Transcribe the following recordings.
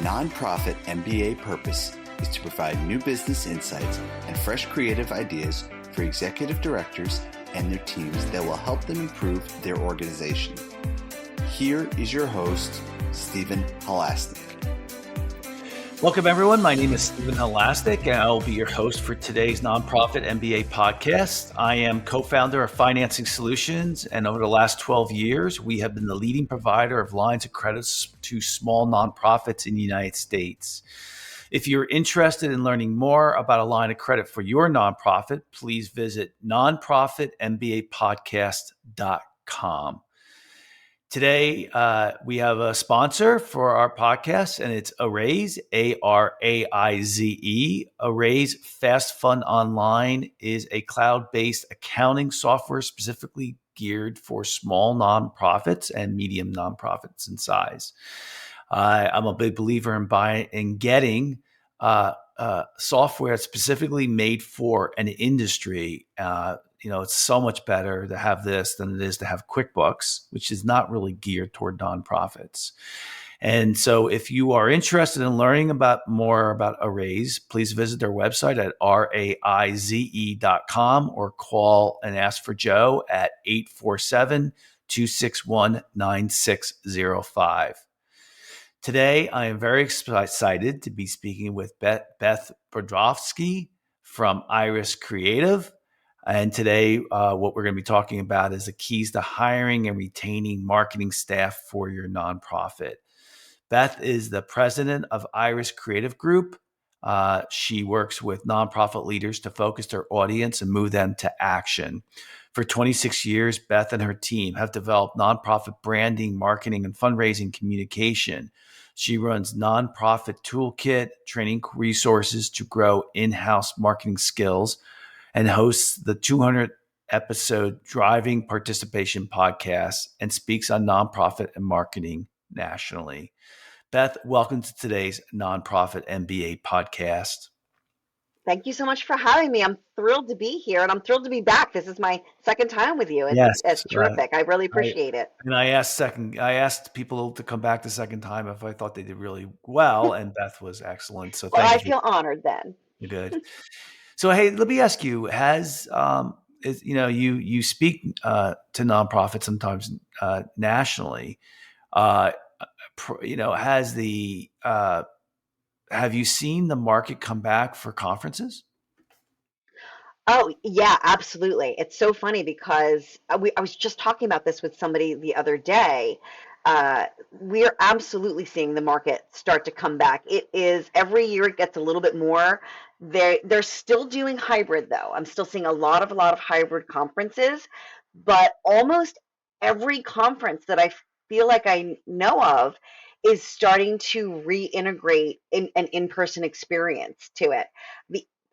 nonprofit MBA purpose is to provide new business insights and fresh creative ideas for executive directors and their teams that will help them improve their organization. Here is your host, Stephen Halasnik. Welcome, everyone. My name is Stephen Halasnik, and I will be your host for today's Nonprofit MBA podcast. I am co-founder of Financing Solutions, and over the last 12 years, we have been the leading provider of lines of credits to small nonprofits in the United States. If you're interested in learning more about a line of credit for your nonprofit, please visit nonprofitmbapodcast.com. Today, we have a sponsor for our podcast, and it's Araize, A-R-A-I-Z-E. Araize Fast Fund Online is a cloud-based accounting software specifically geared for small nonprofits and medium nonprofits in size. I'm a big believer in getting software specifically made for an industry. It's so much better to have this than it is to have QuickBooks, which is not really geared toward nonprofits. And so if you are interested in learning more about Araize, please visit their website at raize.com or call and ask for Joe at 847-261-9605. Today, I am very excited to be speaking with Beth Brodovsky from Iris Creative. And today, what we're going to be talking about is the keys to hiring and retaining marketing staff for your nonprofit. Beth is the president of Iris Creative Group. She works with nonprofit leaders to focus their audience and move them to action. For 26 years, Beth and her team have developed nonprofit branding, marketing, and fundraising communication. She runs Nonprofit Toolkit, training resources to grow in-house marketing skills, and hosts the 200-episode Driving Participation podcast and speaks on nonprofit and marketing nationally. Beth, welcome to today's Nonprofit MBA podcast. Thank you so much for having me. I'm thrilled to be here, and I'm thrilled to be back. This is my second time with you. It's terrific. I really appreciate it. And I asked people to come back the second time if I thought they did really well, and Beth was excellent. So well, I feel honored then. You're good. So, hey, let me ask you: you speak to nonprofits sometimes nationally? Have you seen the market come back for conferences? Oh, yeah, absolutely. It's so funny because I was just talking about this with somebody the other day. We're absolutely seeing the market start to come back. It is every year it gets a little bit more. They're still doing hybrid though. I'm still seeing a lot of hybrid conferences, but almost every conference that I feel like I know of is starting to reintegrate an in-person experience to it.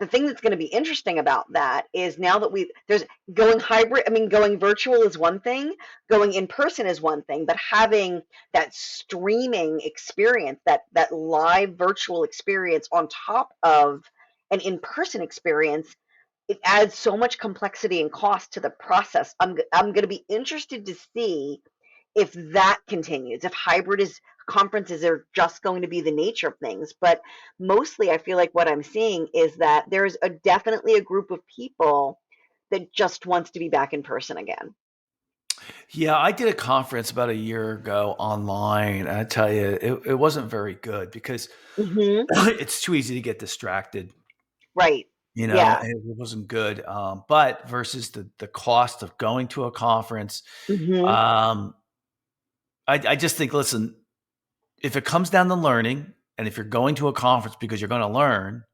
The thing that's going to be interesting about that is now that there's going hybrid, going virtual is one thing, going in person is one thing, but having that streaming experience, that live virtual experience on top of an in-person experience, it adds so much complexity and cost to the process. I'm going to be interested to see if that continues, if conferences are just going to be the nature of things. But mostly I feel like what I'm seeing is that there's definitely a group of people that just wants to be back in person again. Yeah, I did a conference about a year ago online, and I tell you, it wasn't very good because it's too easy to get distracted. Right. Yeah. It wasn't good. But versus the cost of going to a conference, I just think, listen, if it comes down to learning, and if you're going to a conference because you're going to learn,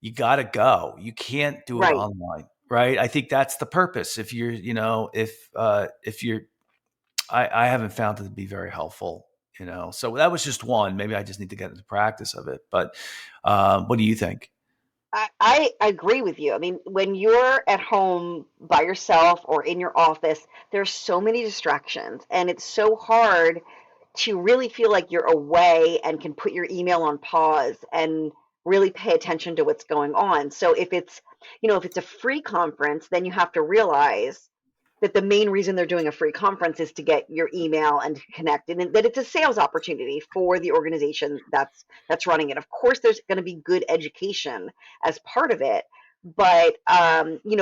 you got to go. You can't do it online, right? I think that's the purpose. If you're, I haven't found it to be very helpful, So that was just one. Maybe I just need to get into practice of it. But what do you think? I agree with you. When you're at home by yourself or in your office, there's so many distractions, and it's so hard to really feel like you're away and can put your email on pause and really pay attention to what's going on. So if it's a free conference, then you have to realize that the main reason they're doing a free conference is to get your email and to connect, and that it's a sales opportunity for the organization that's running it. Of course, there's going to be good education as part of it, but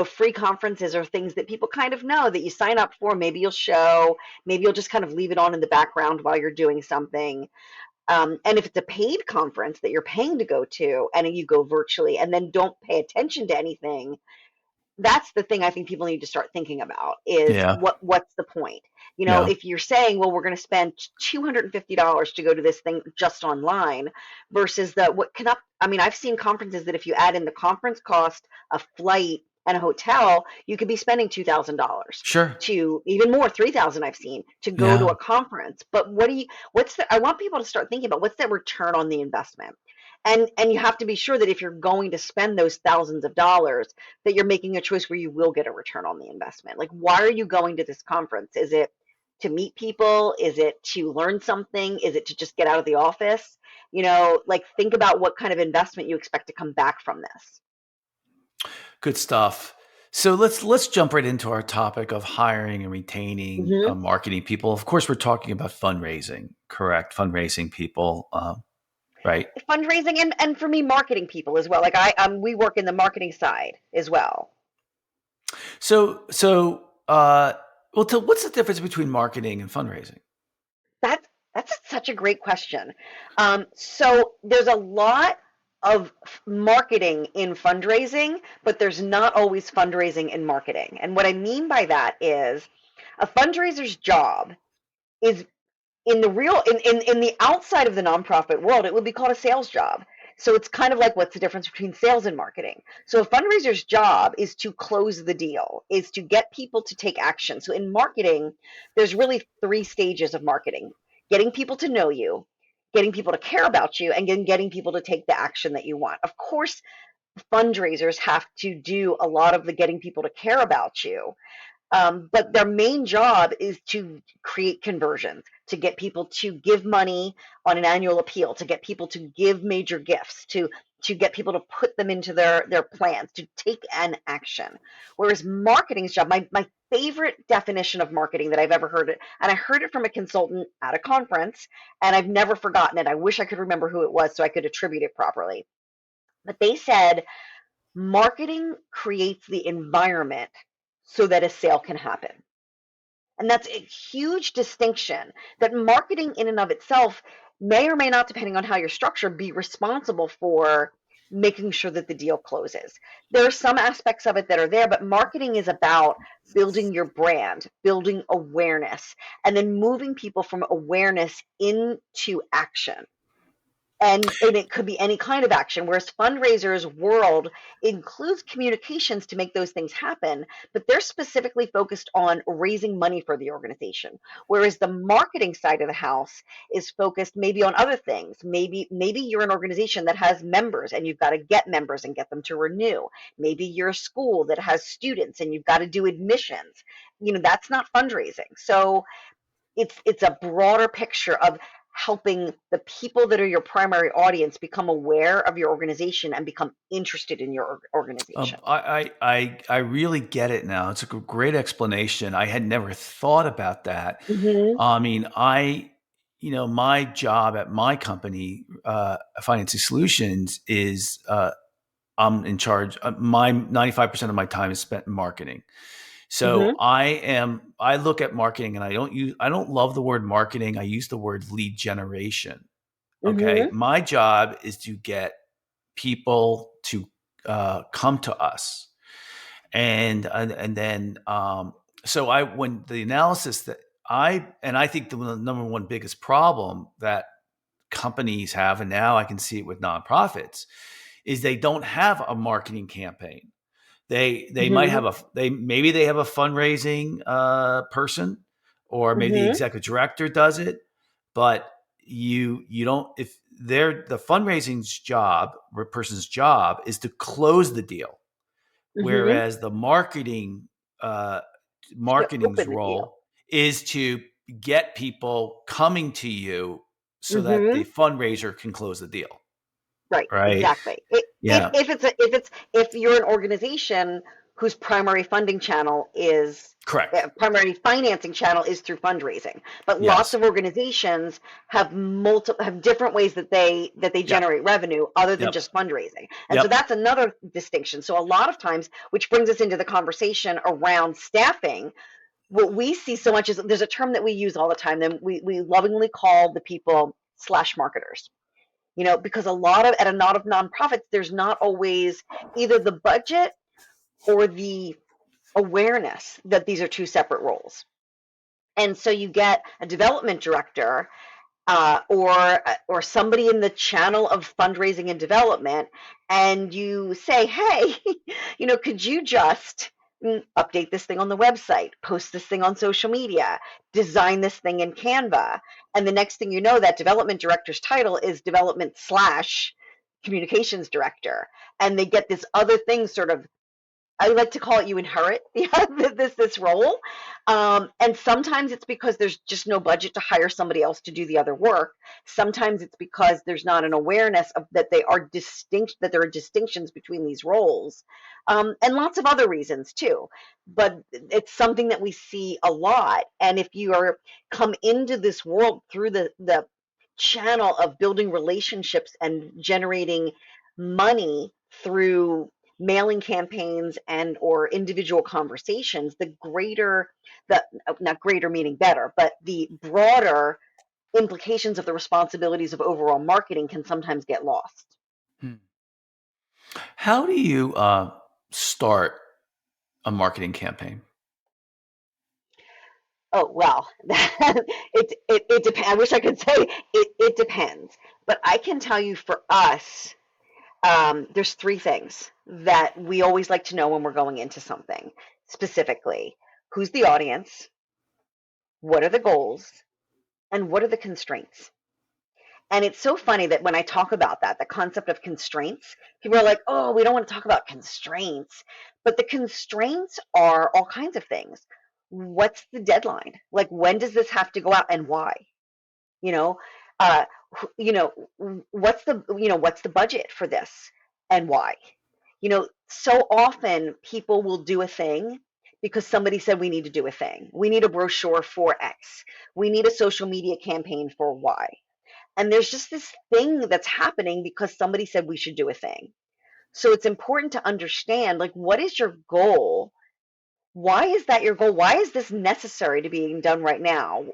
free conferences are things that people kind of know that you sign up for. Maybe you'll show, maybe you'll just kind of leave it on in the background while you're doing something. And if it's a paid conference that you're paying to go to and you go virtually and then don't pay attention to anything, that's the thing I think people need to start thinking about is Yeah. what's the point? Yeah. If you're saying, well, we're going to spend $250 to go to this thing just online versus I've seen conferences that if you add in the conference cost, a flight, and a hotel, you could be spending $2,000 Sure. to even more, 3,000 I've seen to go to Yeah. a conference. But I want people to start thinking about what's that return on the investment? And you have to be sure that if you're going to spend those thousands of dollars, that you're making a choice where you will get a return on the investment. Like, why are you going to this conference? Is it to meet people? Is it to learn something? Is it to just get out of the office? Think about what kind of investment you expect to come back from this. Good stuff. So let's jump right into our topic of hiring and retaining Mm-hmm. marketing people. Of course, we're talking about fundraising, correct? Fundraising people, right? Fundraising and for me, marketing people as well. Like we work in the marketing side as well. What's the difference between marketing and fundraising? That's such a great question. So there's a lot of marketing in fundraising, but there's not always fundraising in marketing. And what I mean by that is a fundraiser's job is in the outside of the nonprofit world, it would be called a sales job. So it's kind of like, what's the difference between sales and marketing? So a fundraiser's job is to close the deal, is to get people to take action. So in marketing, there's really 3 stages of marketing: getting people to know you, getting people to care about you, and then getting people to take the action that you want. Of course, fundraisers have to do a lot of the getting people to care about you. But their main job is to create conversions, to get people to give money on an annual appeal, to get people to give major gifts, to get people to put them into their plans, to take an action. Whereas marketing's job, my favorite definition of marketing that I've ever heard it, and I heard it from a consultant at a conference, and I've never forgotten it. I wish I could remember who it was so I could attribute it properly. But they said marketing creates the environment so that a sale can happen. And that's a huge distinction, that marketing in and of itself may or may not, depending on how you're structured, be responsible for making sure that the deal closes. There are some aspects of it that are there, but marketing is about building your brand, building awareness, and then moving people from awareness into action. And it could be any kind of action, whereas fundraisers world includes communications to make those things happen, but they're specifically focused on raising money for the organization. Whereas the marketing side of the house is focused maybe on other things. Maybe you're an organization that has members and you've got to get members and get them to renew. Maybe you're a school that has students and you've got to do admissions. That's not fundraising. So it's a broader picture of helping the people that are your primary audience become aware of your organization and become interested in your organization. I really get it now. It's a great explanation. I had never thought about that. Mm-hmm. I mean, my job at my company, Financing Solutions, is I'm in charge. My 95% of my time is spent in marketing. So Mm-hmm. I look at marketing and I don't love the word marketing. I use the word lead generation. Okay. Mm-hmm. My job is to get people to come to us. And then, when the analysis I think the number one biggest problem that companies have, and now I can see it with nonprofits, is they don't have a marketing campaign. They might Mm-hmm. have maybe they have a fundraising person, or maybe the Mm-hmm. executive director does it, but you don't, if they're the fundraising's job or person's job is to close the deal, Mm-hmm. whereas the To marketing's open the deal. role is to get people coming to you so that Mm-hmm. the fundraiser can close the deal. Right, Right. exactly. Yeah. If you're an organization whose primary funding channel is Correct. primary financing channel is through fundraising. But lots Yes. of organizations have different ways that they Yep. generate revenue other than Yep. just fundraising. And so Yep. that's another distinction. So a lot of times, which brings us into the conversation around staffing, what we see so much is there's a term that we use all the time, then we lovingly call the people slash marketers. Because a lot of nonprofits, there's not always either the budget or the awareness that these are two separate roles. And so you get a development director, or somebody in the channel of fundraising and development, and you say, hey, could you just update this thing on the website, post this thing on social media, design this thing in Canva. And the next thing you know, that development director's title is development slash communications director. And they get this other thing sort of, I like to call it, you inherit this role. And sometimes it's because there's just no budget to hire somebody else to do the other work. Sometimes it's because there's not an awareness of that they are distinct, that there are distinctions between these roles, and lots of other reasons too. But it's something that we see a lot. And if you are come into this world through the channel of building relationships and generating money through mailing campaigns and or individual conversations, the greater, the not greater meaning better, but the broader implications of the responsibilities of overall marketing can sometimes get lost. Hmm. How do you start a marketing campaign? Oh, well, it depends. I wish I could say it depends, but I can tell you for us, there's three things that we always like to know when we're going into something specifically: who's the audience, what are the goals, and what are the constraints. And it's so funny that when I talk about that, the concept of constraints, people are like, oh, we don't want to talk about constraints. But the constraints are all kinds of things. What's the deadline? Like, when does this have to go out and why? You know, uh, what's the budget for this and why? So often people will do a thing because somebody said we need to do a thing. We need a brochure for X. We need a social media campaign for Y. And there's just this thing that's happening because somebody said we should do a thing. So it's important to understand, like, what is your goal? Why is that your goal? Why is this necessary to being done right now?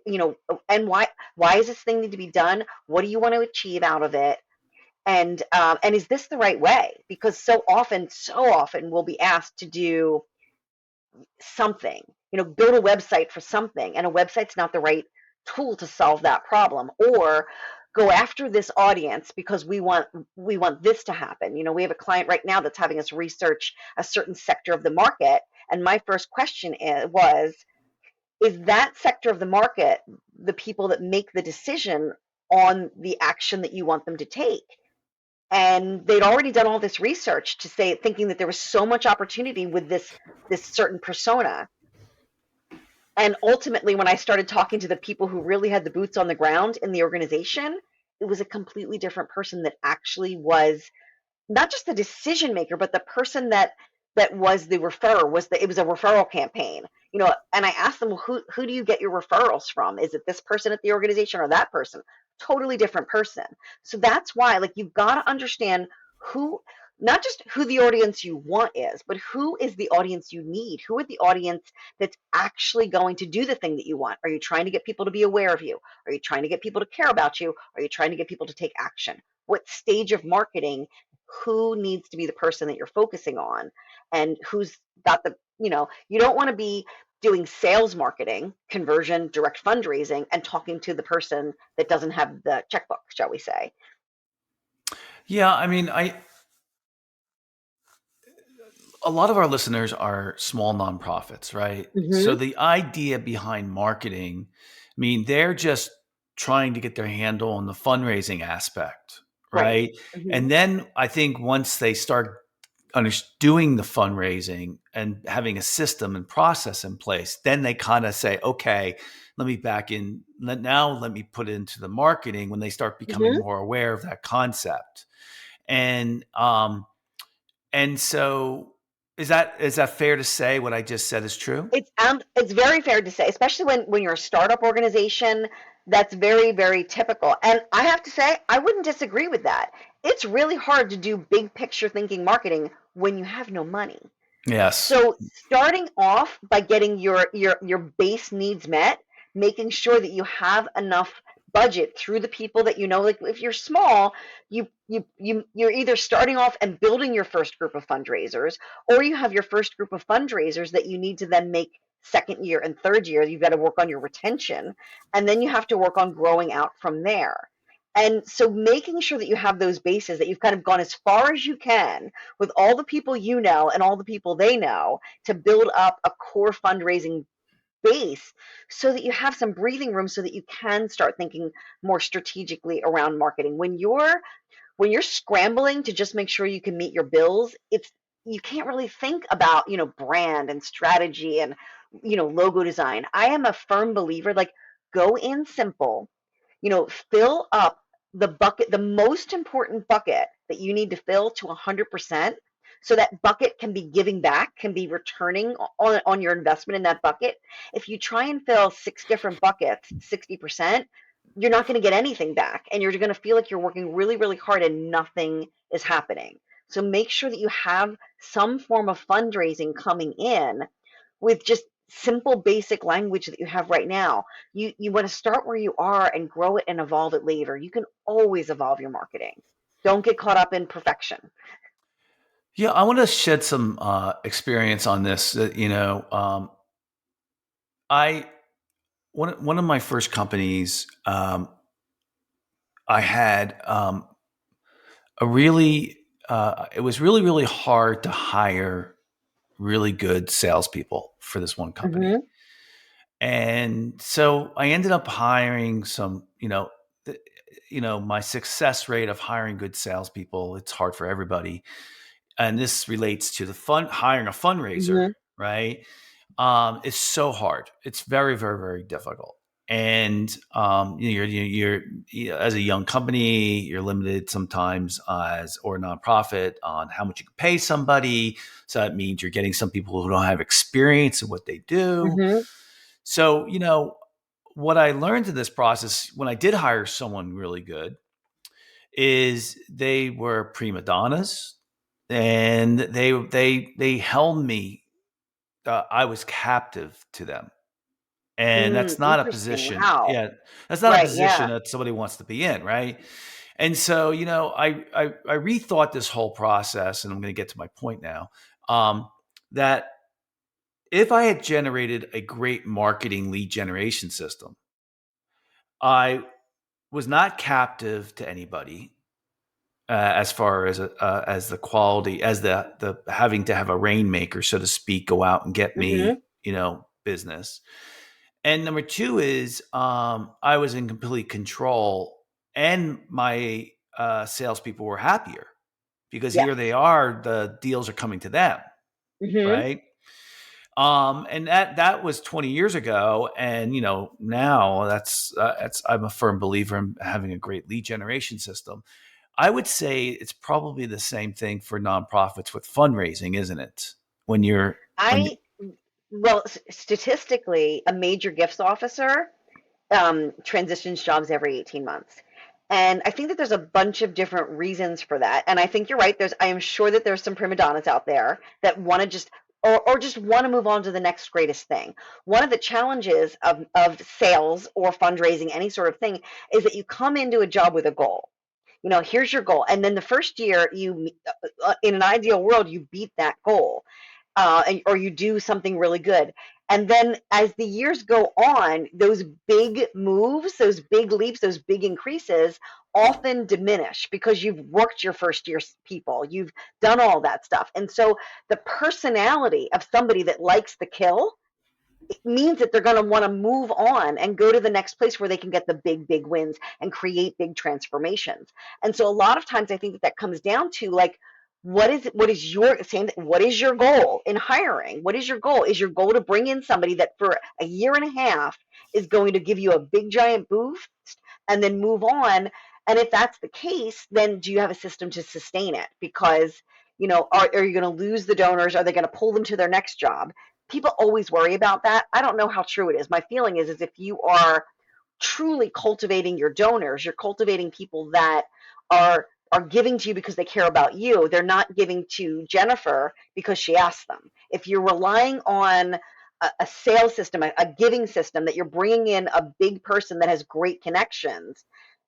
And why is this thing need to be done? What do you want to achieve out of it? And is this the right way? Because so often we'll be asked to do something, build a website for something, and a website's not the right tool to solve that problem. Or go after this audience because we want this to happen. We have a client right now that's having us research a certain sector of the market, and my first question is that sector of the market the people that make the decision on the action that you want them to take? And they'd already done all this research to say, thinking that there was so much opportunity with this certain persona. And ultimately, when I started talking to the people who really had the boots on the ground in the organization, it was a completely different person that actually was not just the decision maker, but the person that was the referrer. It was a referral campaign. And I asked them, well, who do you get your referrals from? Is it this person at the organization or that person? Totally different person. So that's why, like, you've got to understand who, not just who the audience you want is, but who is the audience you need. Who are the audience that's actually going to do the thing that you want? Are you trying to get people to be aware of you? Are you trying to get people to care about you? Are you trying to get people to take action? What stage of marketing? Who needs to be the person that you're focusing on, and who's got you don't want to be doing sales marketing, conversion, direct fundraising, and talking to the person that doesn't have the checkbook, shall we say. Yeah, I mean, a lot of our listeners are small nonprofits, right? So Mm-hmm. the idea behind marketing, I mean, they're just trying to get their handle on the fundraising aspect, Right. right? Mm-hmm. And then I think once they start doing the fundraising and having a system and process in place, then they kind of say, okay, let me back in. Now let me put it into the marketing when they start becoming Mm-hmm. more aware of that concept. And and so Is that fair to say what I just said is true? It's very fair to say, especially when you're a startup organization, that's very, very typical. And I have to say, I wouldn't disagree with that. It's really hard to do big picture thinking marketing when you have no money. Yes. So starting off by getting your base needs met, making sure that you have enough budget through the people that you know. Like if you're small, you're either starting off and building your first group of fundraisers, or you have your first group of fundraisers that you need to then make second year and third year. You've got to work on your retention, and then you have to work on growing out from there. And so making sure that you have those bases, that you've kind of gone as far as you can with all the people you know and all the people they know to build up a core fundraising base so that you have some breathing room so that you can start thinking more strategically around marketing. When you're scrambling to just make sure you can meet your bills, it's you can't really think about, brand and strategy and, logo design. I am a firm believer, like, go in simple, fill up the bucket, the most important bucket that you need to fill to 100%. So that bucket can be giving back, can be returning on your investment in that bucket. If you try and fill six different buckets, 60%, you're not going to get anything back. And you're going to feel like you're working really, really hard and nothing is happening. So make sure that you have some form of fundraising coming in with just simple basic language that you have right now. You want to start where you are and grow it and evolve it later. You can always evolve your marketing. Don't get caught up in perfection. Yeah, I want to shed some experience on this. I one of my first companies, I had a really. It was really really hard to hire really good salespeople for this one company, Mm-hmm. and so I ended up hiring some. My success rate of hiring good salespeople. It's hard for everybody, and this relates to the hiring a fundraiser, Mm-hmm. right? It's so hard. It's very, very, very difficult. And as a young company, you're limited sometimes or a nonprofit on how much you can pay somebody. So that means you're getting some people who don't have experience in what they do. Mm-hmm. So what I learned in this process when I did hire someone really good is they were prima donnas, and they held me. I was captive to them, and that's not a Interesting. position. Wow. Yeah, that's not a Right. position Yeah. that somebody wants to be in, right? And so, I rethought this whole process, and I'm going to get to my point now. That if I had generated a great marketing lead generation system, I was not captive to anybody as far as the quality, as the having to have a rainmaker, so to speak, go out and get Mm-hmm. me, business. And number two is I was in complete control, and my salespeople were happier because here they Yes. are, the deals are coming to them, Mm-hmm. right? And that was 20 years ago, and now that's I'm a firm believer in having a great lead generation system. I would say it's probably the same thing for nonprofits with fundraising, isn't it? When you're when you I Well, statistically, a major gifts officer transitions jobs every 18 months. And I think that there's a bunch of different reasons for that. And I think you're right. I am sure that there's some prima donnas out there that want to or just want to move on to the next greatest thing. One of the challenges of sales or fundraising, any sort of thing, is that you come into a job with a goal. Here's your goal. And then the first year, in an ideal world, you beat that goal, or you do something really good. And then as the years go on, those big moves, those big leaps, those big increases often diminish because you've worked your first year's people, you've done all that stuff. And so the personality of somebody that likes the kill, it means that they're going to want to move on and go to the next place where they can get the big wins and create big transformations. And so a lot of times I think that comes down to, like, what is your goal in hiring? What is your goal? Is your goal to bring in somebody that for a year and a half is going to give you a big giant boost and then move on? And if that's the case, then do you have a system to sustain it? Because Are you going to lose the donors? Are they going to pull them to their next job? People always worry about that. I don't know how true it is. My feeling is if you are truly cultivating your donors, you're cultivating people that are giving to you because they care about you. They're not giving to Jennifer because she asked them. If you're relying on a sales system, a giving system, that you're bringing in a big person that has great connections,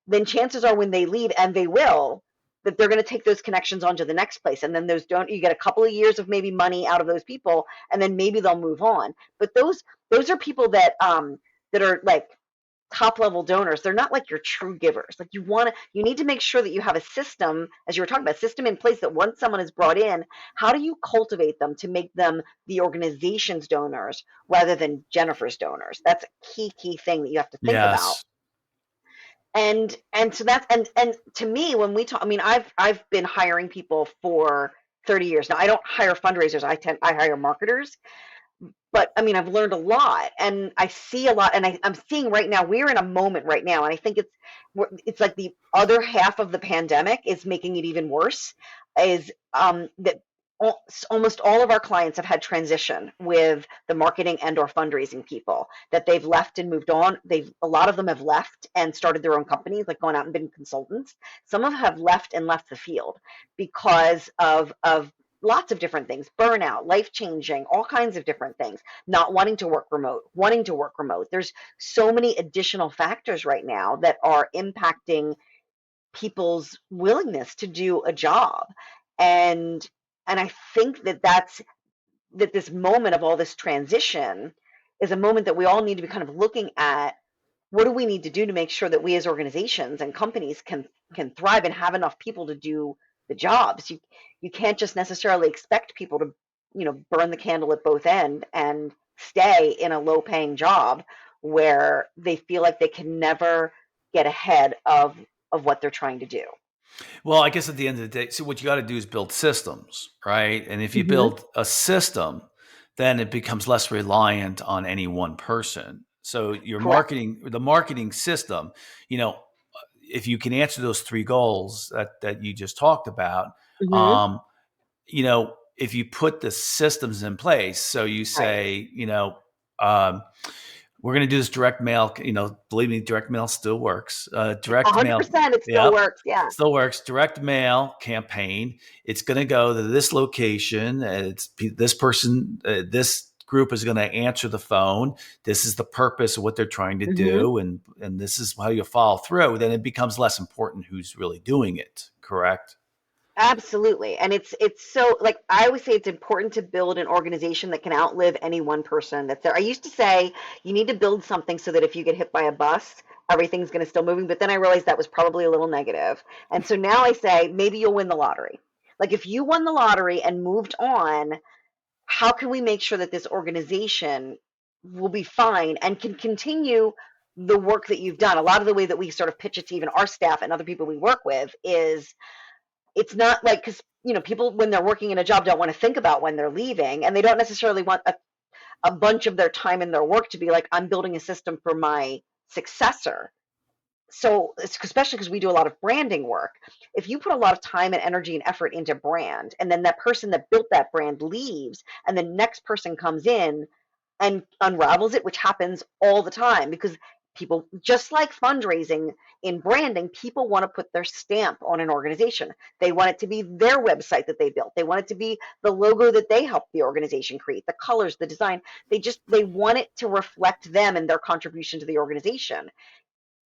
then chances are when they leave, and they will, that they're going to take those connections on to the next place. And then you get a couple of years of maybe money out of those people, and then maybe they'll move on. But those are people that are like top level donors. They're not like your true givers. Like you need to make sure that you have a system, as you were talking about, system in place that once someone is brought in, how do you cultivate them to make them the organization's donors rather than Jennifer's donors? That's a key thing that you have to think about. Yes. And so that's and to me, when we talk, I mean, I've been hiring people for 30 years now. I don't hire fundraisers. I hire marketers. But I mean, I've learned a lot, and I see a lot, and I'm seeing right now, we're in a moment right now, and I think it's like the other half of the pandemic is making it even worse, is that almost all of our clients have had transition with the marketing and or fundraising people, that they've left and moved on. A lot of them have left and started their own companies, like gone out and been consultants. Some of them have left the field because of lots of different things: burnout, life changing, all kinds of different things, not wanting to work remote, wanting to work remote. There's so many additional factors right now that are impacting people's willingness to do a job. And I think that this moment of all this transition is a moment that we all need to be kind of looking at. What do we need to do to make sure that we as organizations and companies can thrive and have enough people to do the jobs? You can't just necessarily expect people to, burn the candle at both ends and stay in a low paying job where they feel like they can never get ahead of what they're trying to do. Well, I guess at the end of the day, so what you got to do is build systems, right? And if you Mm-hmm. build a system, then it becomes less reliant on any one person. So Correct. the marketing system, if you can answer those three goals that you just talked about, Mm-hmm. if you put the systems in place, so you Right. say, we're going to do this direct mail. Believe me, direct mail still works. Direct mail, 100%. It still yep, works. Yeah. still works. Direct mail campaign. It's going to go to this location. It's this person. This group is going to answer the phone. This is the purpose of what they're trying to Mm-hmm. do, and this is how you follow through. Then it becomes less important who's really doing it. Correct. Absolutely. And it's so, like, I always say it's important to build an organization that can outlive any one person that's there. I used to say you need to build something so that if you get hit by a bus, everything's going to still moving, but then I realized that was probably a little negative. And so now I say maybe you'll win the lottery. Like, if you won the lottery and moved on, how can we make sure that this organization will be fine and can continue the work that you've done? A lot of the way that we sort of pitch it to even our staff and other people we work with is, it's not like, because people, when they're working in a job, don't want to think about when they're leaving, and they don't necessarily want a bunch of their time in their work to be like, I'm building a system for my successor. So especially because we do a lot of branding work, if you put a lot of time and energy and effort into brand, and then that person that built that brand leaves, and the next person comes in and unravels it, which happens all the time, because people, just like fundraising, in branding, people want to put their stamp on an organization. They want it to be their website that they built. They want it to be the logo that they helped the organization create, the colors, the design. They want it to reflect them and their contribution to the organization.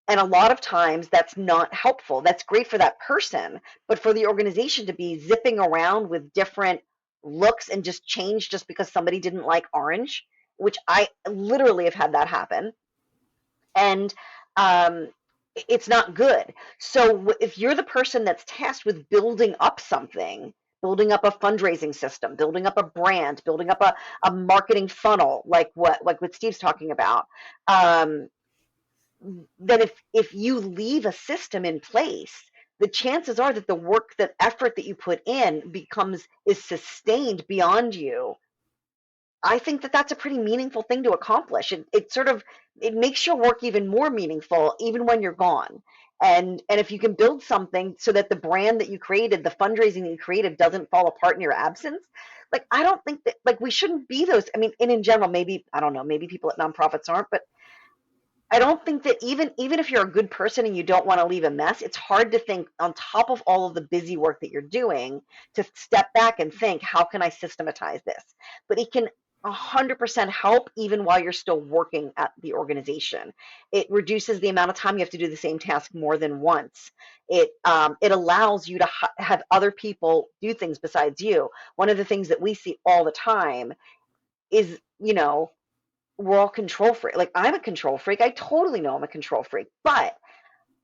And a lot of times that's not helpful. That's great for that person, but for the organization to be zipping around with different looks and just change just because somebody didn't like orange, which I literally have had that happen. And um, it's not good. So if you're the person that's tasked with building up something, building up a fundraising system, building up a brand, building up a marketing funnel, like what Steve's talking about, then if you leave a system in place, the chances are that the work, that effort that you put in is sustained beyond you, I think that that's a pretty meaningful thing to accomplish. It sort of it makes your work even more meaningful, even when you're gone. And if you can build something so that the brand that you created, the fundraising that you created, doesn't fall apart in your absence, like I don't think that like we shouldn't be those. I mean, and in general, maybe I don't know, maybe people at nonprofits aren't, but I don't think that even if you're a good person and you don't want to leave a mess, it's hard to think on top of all of the busy work that you're doing to step back and think, how can I systematize this? But it can 100% help even while you're still working at the organization. It reduces the amount of time you have to do the same task more than once. It allows you to have other people do things besides you. One of the things that we see all the time is, we're all control freak. Like I'm a control freak. I totally know I'm a control freak, but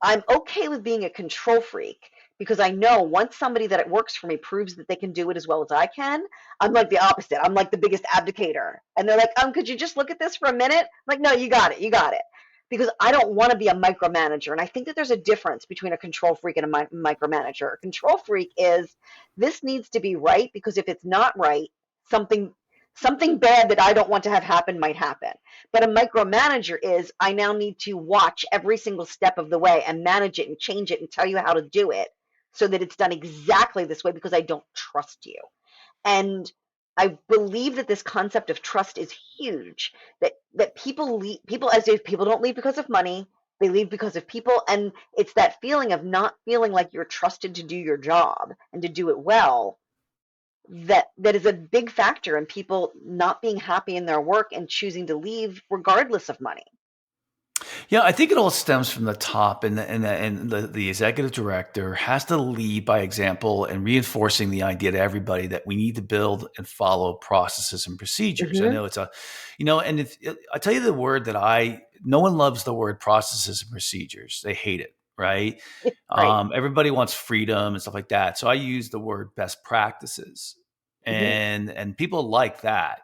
I'm okay with being a control freak because I know once somebody that it works for me proves that they can do it as well as I can, I'm like the opposite. I'm like the biggest abdicator. And they're like, could you just look at this for a minute? I'm like, no, you got it. You got it. Because I don't want to be a micromanager. And I think that there's a difference between a control freak and a micromanager. A control freak is this needs to be right because if it's not right, something something bad that I don't want to have happen might happen. But a micromanager is I now need to watch every single step of the way and manage it and change it and tell you how to do it so that it's done exactly this way because I don't trust you. And I believe that this concept of trust is huge. That people as if people don't leave because of money, they leave because of people, and it's that feeling of not feeling like you're trusted to do your job and to do it well that is a big factor in people not being happy in their work and choosing to leave regardless of money. Yeah, I think it all stems from the top, and the executive director has to lead by example and reinforcing the idea to everybody that we need to build and follow processes and procedures. I Mm-hmm. know it's and I tell you the word that no one loves the word processes and procedures. They hate it, right? Right. Everybody wants freedom and stuff like that. So I use the word best practices, Mm-hmm. and people like that.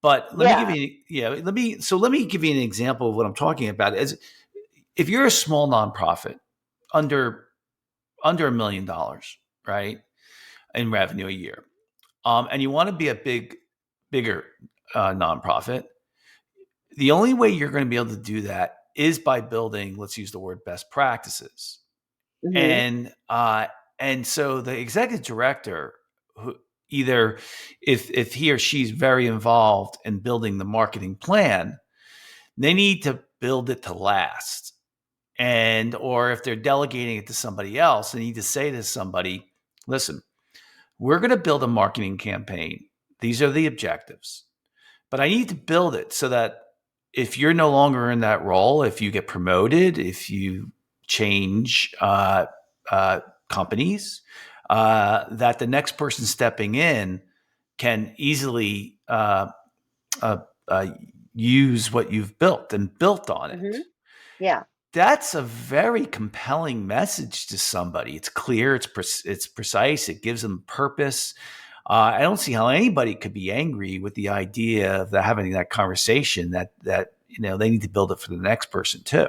But let me give Yeah. you, yeah, let me give you an example of what I'm talking about. As if you're a small nonprofit under $1 million, right, in revenue a year, and you want to be a bigger nonprofit, the only way you're going to be able to do that is by building, let's use the word best practices, Mm-hmm. and so the executive director who either if he or she's very involved in building the marketing plan, they need to build it to last. And or if they're delegating it to somebody else, they need to say to somebody, listen, we're going to build a marketing campaign. These are the objectives. But I need to build it so that if you're no longer in that role, if you get promoted, if you change companies, that the next person stepping in can easily uh, uh, use what you've built and built on Mm-hmm. it. Yeah. That's a very compelling message to somebody. It's clear, it's precise, it gives them purpose. I don't see how anybody could be angry with the idea of having that conversation that they need to build it for the next person too.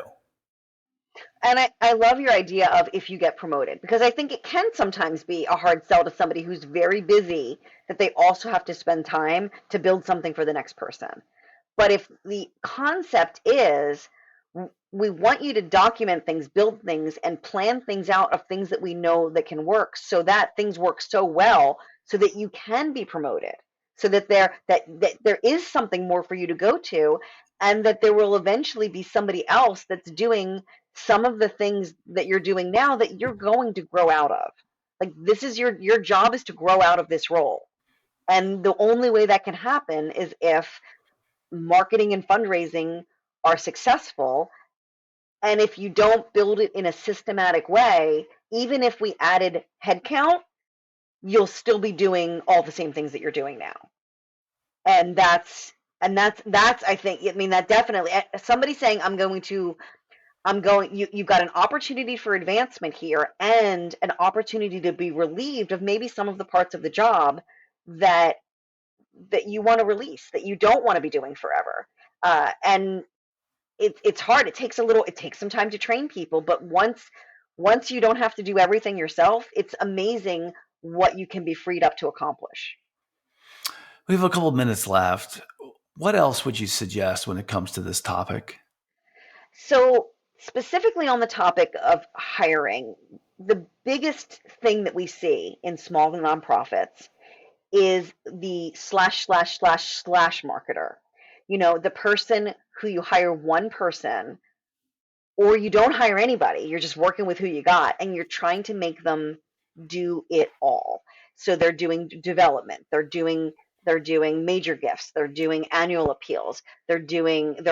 And I love your idea of if you get promoted, because I think it can sometimes be a hard sell to somebody who's very busy that they also have to spend time to build something for the next person. But if the concept is we want you to document things, build things, and plan things out of things that we know that can work so that things work so well so that you can be promoted, so that there is something more for you to go to, and that there will eventually be somebody else that's doing some of the things that you're doing now that you're going to grow out of. Like this is your job is to grow out of this role. And the only way that can happen is if marketing and fundraising are successful. And if you don't build it in a systematic way, even if we added headcount, you'll still be doing all the same things that you're doing now. And that's I think, I mean, that definitely somebody saying you've got an opportunity for advancement here and an opportunity to be relieved of maybe some of the parts of the job that you want to release, that you don't want to be doing forever. And it's hard. It takes some time to train people, but once you don't have to do everything yourself, it's amazing what you can be freed up to accomplish. We have a couple of minutes left. What else would you suggest when it comes to this topic? So, specifically on the topic of hiring, the biggest thing that we see in small nonprofits is the slash marketer. You know, the person who you hire one person, or you don't hire anybody, you're just working with who you got, and you're trying to make them do it all. So they're doing development, they're doing major gifts, they're doing annual appeals, they're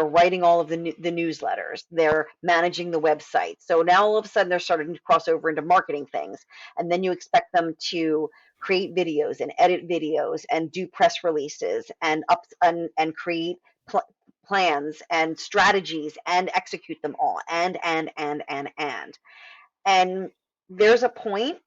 writing all of the newsletters, they're managing the website. So now all of a sudden they're starting to cross over into marketing things, and then you expect them to create videos and edit videos and do press releases and create plans and strategies and execute them all, and there's a point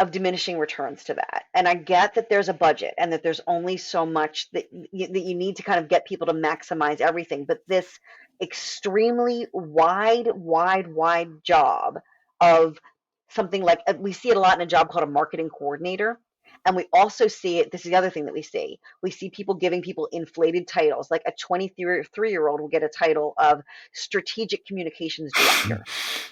of diminishing returns to that. And I get that there's a budget and that there's only so much that you need to kind of get people to maximize everything. But this extremely wide job of something like, we see it a lot in a job called a marketing coordinator. And we also see it, this is the other thing that we see. We see people giving people inflated titles, like a 23-year-old will get a title of strategic communications director,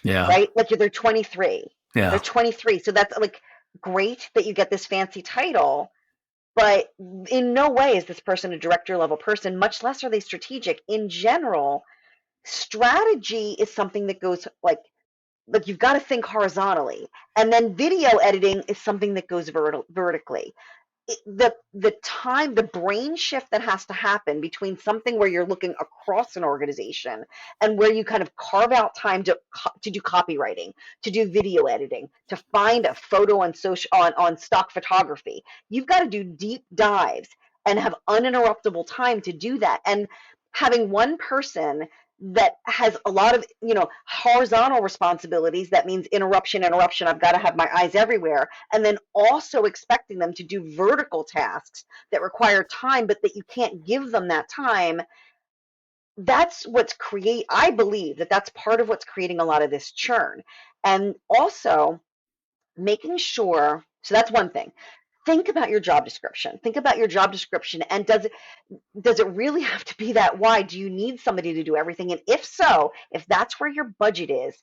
Yeah. right? Like they're 23. They're Yeah. 23. So that's like great that you get this fancy title, but in no way is this person a director level person, much less are they strategic. In general, strategy is something that goes like you've got to think horizontally, and then video editing is something that goes vertically. The brain shift that has to happen between something where you're looking across an organization and where you kind of carve out time to do copywriting, to do video editing, to find a photo on social on stock photography. You've got to do deep dives and have uninterruptible time to do that. And having one person that has a lot of, horizontal responsibilities, that means interruption, I've got to have my eyes everywhere, and then also expecting them to do vertical tasks that require time but that you can't give them that time. I believe that that's part of what's creating a lot of this churn. And also making sure, so that's one thing. Think about your job description. And does it really have to be that wide? Do you need somebody to do everything? And if so, if that's where your budget is,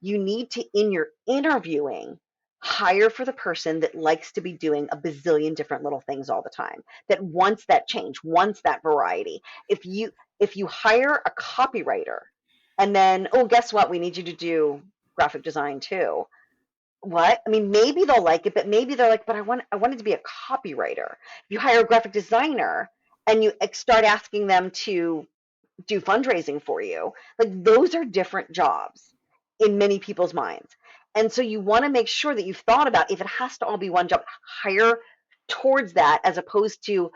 you need to, in your interviewing, hire for the person that likes to be doing a bazillion different little things all the time, that wants that change, wants that variety. If you hire a copywriter and then, oh, guess what? We need you to do graphic design too. What? I mean, maybe they'll like it, but maybe they're like, but I wanted to be a copywriter. You hire a graphic designer and you start asking them to do fundraising for you. Like those are different jobs in many people's minds. And so you want to make sure that you've thought about, if it has to all be one job, hire towards that, as opposed to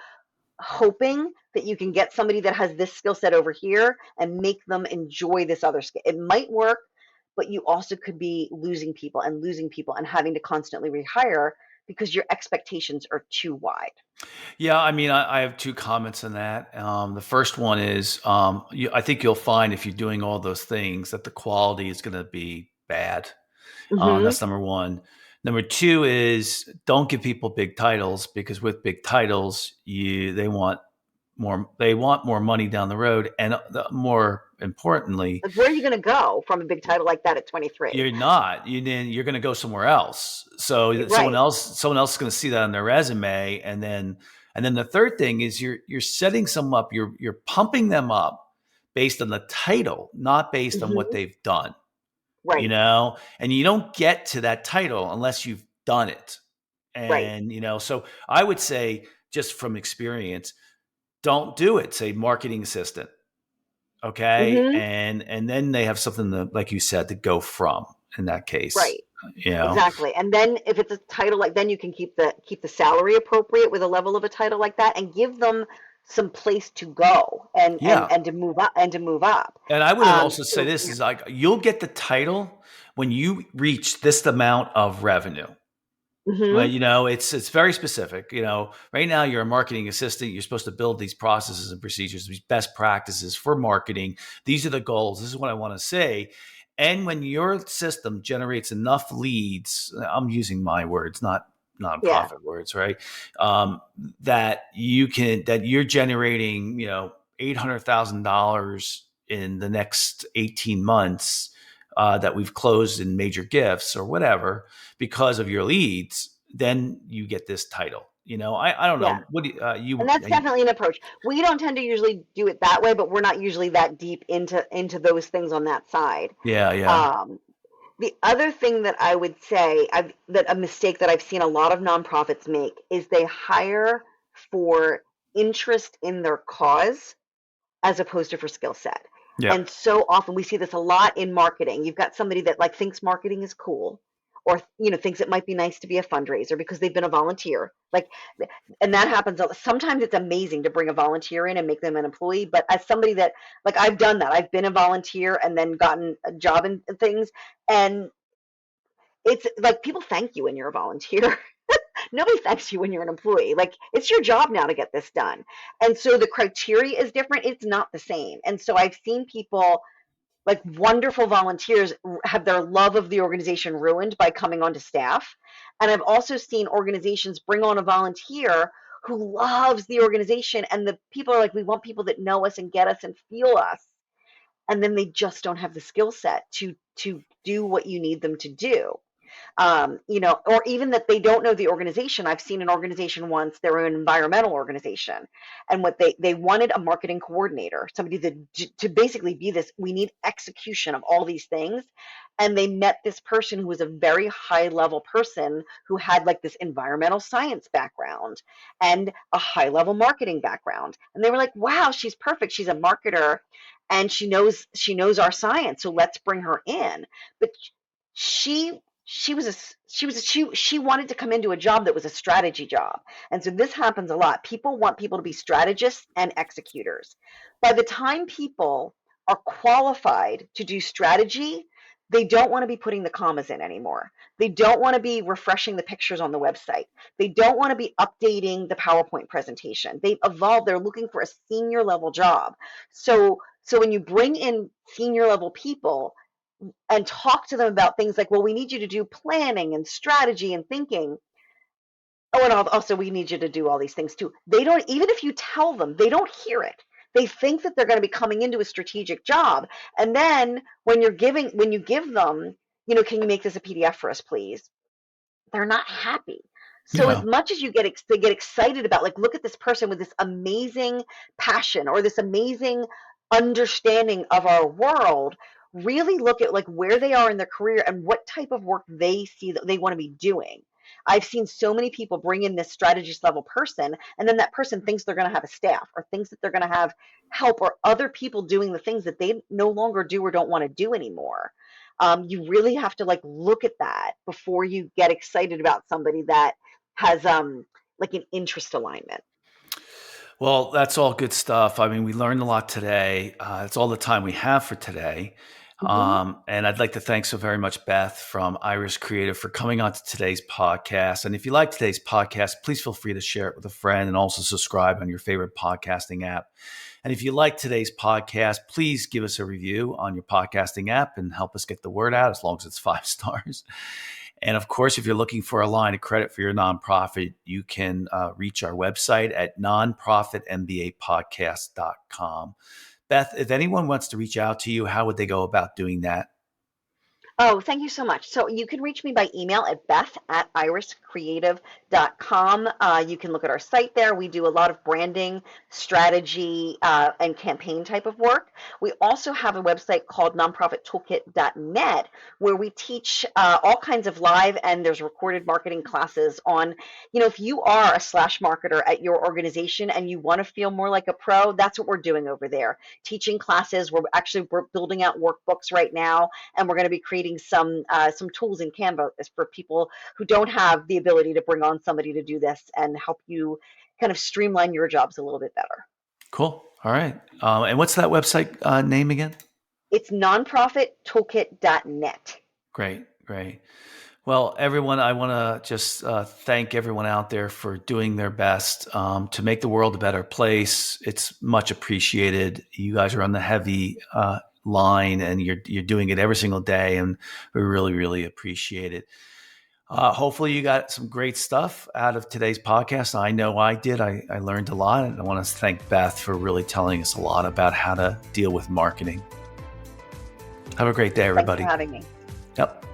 hoping that you can get somebody that has this skill set over here and make them enjoy this other skill. It might work, but you also could be losing people and having to constantly rehire because your expectations are too wide. Yeah, I mean, I have two comments on that. The first one is, I think you'll find if you're doing all those things that the quality is going to be bad. Mm-hmm. That's number one. Number two is don't give people big titles, because with big titles, they want more money down the road, and more importantly, Like, where are you going to go from a big title like that at 23? you're going to go somewhere else. So Right. someone else is going to see that on their resume, and then the third thing is you're setting someone up, you're pumping them up based on the title, not based on what Mm-hmm. they've done. Right. And you don't get to that title unless you've done it. Right. And so I would say, just from experience, don't do it. Say marketing assistant. Okay. Mm-hmm. And then they have something that, like you said, to go from in that case. Right. Exactly. And then if it's a title like, then you can keep the salary appropriate with a level of a title like that, and give them some place to go and Yeah. and to move up and to move up. And I would also say So this is like, you'll get the title when you reach this amount of revenue. Well, hmm it's very specific. Right now you're a marketing assistant. You're supposed to build these processes and procedures, these best practices for marketing. These are the goals. This is what I want to say. And when your system generates enough leads, I'm using my words, not Yeah. nonprofit words, right? That you're generating, $800,000 in the next 18 months that we've closed in major gifts or whatever because of your leads, then you get this title. I don't Yeah. know. What do And that's definitely an approach. We don't tend to usually do it that way, but we're not usually that deep into those things on that side. Yeah, yeah, Um, the other thing that I would say, that a mistake that I've seen a lot of nonprofits make is they hire for interest in their cause as opposed to for skill set. yeah, And so often we see this a lot in marketing. You've got somebody that like thinks marketing is cool, or thinks it might be nice to be a fundraiser because they've been a volunteer. Like, and that happens. Sometimes it's amazing to bring a volunteer in and make them an employee. But as somebody that, like, I've done that. I've been a volunteer and then gotten a job in things, and it's like people thank you when you're a volunteer. Nobody thanks you when you're an employee. Like, it's your job now to get this done. And so the criteria is different. It's not the same. And so I've seen people, like wonderful volunteers, have their love of the organization ruined by coming onto staff. And I've also seen organizations bring on a volunteer who loves the organization, and the people are like, we want people that know us and get us and feel us. And then they just don't have the skill set to do what you need them to do. Or even that they don't know the organization. I've seen an organization once, they're an environmental organization, and what they wanted a marketing coordinator, somebody to basically be this, we need execution of all these things. And they met this person who was a very high level person who had like this environmental science background and a high level marketing background. And they were like, wow, she's perfect. She's a marketer and she knows our science. So let's bring her in. But she she wanted to come into a job that was a strategy job. And so this happens a lot. People want people to be strategists and executors. By the time people are qualified to do strategy, they don't want to be putting the commas in anymore. They don't want to be refreshing the pictures on the website. They don't want to be updating the PowerPoint presentation. They've evolved. They're looking for a senior level job. So when you bring in senior level people and talk to them about things like, well, we need you to do planning and strategy and thinking. Oh, and also we need you to do all these things too. They don't, even if you tell them, they don't hear it. They think that they're going to be coming into a strategic job. And then when you give them, can you make this a PDF for us, please? They're not happy. So as yeah. much as they get excited about, like, look at this person with this amazing passion or this amazing understanding of our world, really look at like where they are in their career and what type of work they see that they want to be doing. I've seen so many people bring in this strategist level person, and then that person thinks they're going to have a staff or thinks that they're going to have help or other people doing the things that they no longer do or don't want to do anymore. You really have to like look at that before you get excited about somebody that has like an interest alignment. Well, that's all good stuff. I mean, we learned a lot today. That's all the time we have for today. Hmm. And I'd like to thank so very much Beth from Iris Creative for coming on to today's podcast. And if you like today's podcast, please feel free to share it with a friend and also subscribe on your favorite podcasting app. And if you like today's podcast, please give us a review on your podcasting app and help us get the word out, as long as it's 5 stars. And of course, if you're looking for a line of credit for your nonprofit, you can reach our website at nonprofitmbapodcast.com. Beth, if anyone wants to reach out to you, how would they go about doing that? Oh, thank you so much. So you can reach me by email at beth@iriscreative.com. You can look at our site there. We do a lot of branding, strategy, and campaign type of work. We also have a website called nonprofittoolkit.net where we teach all kinds of live and there's recorded marketing classes on, if you are a slash marketer at your organization and you want to feel more like a pro, that's what we're doing over there. Teaching classes. We're building out workbooks right now, and we're going to be creating some tools in Canva for people who don't have the ability to bring on somebody to do this and help you kind of streamline your jobs a little bit better. Cool. All right. And what's that website name again? It's nonprofittoolkit.net. Great. Great. Well, everyone, I want to just thank everyone out there for doing their best to make the world a better place. It's much appreciated. You guys are on the heavy line, and you're doing it every single day, and we really, really appreciate it. Hopefully you got some great stuff out of today's podcast. I know I did. I learned a lot, and I want to thank Beth for really telling us a lot about how to deal with marketing. Have a great day, everybody. Thanks for having me. Yep.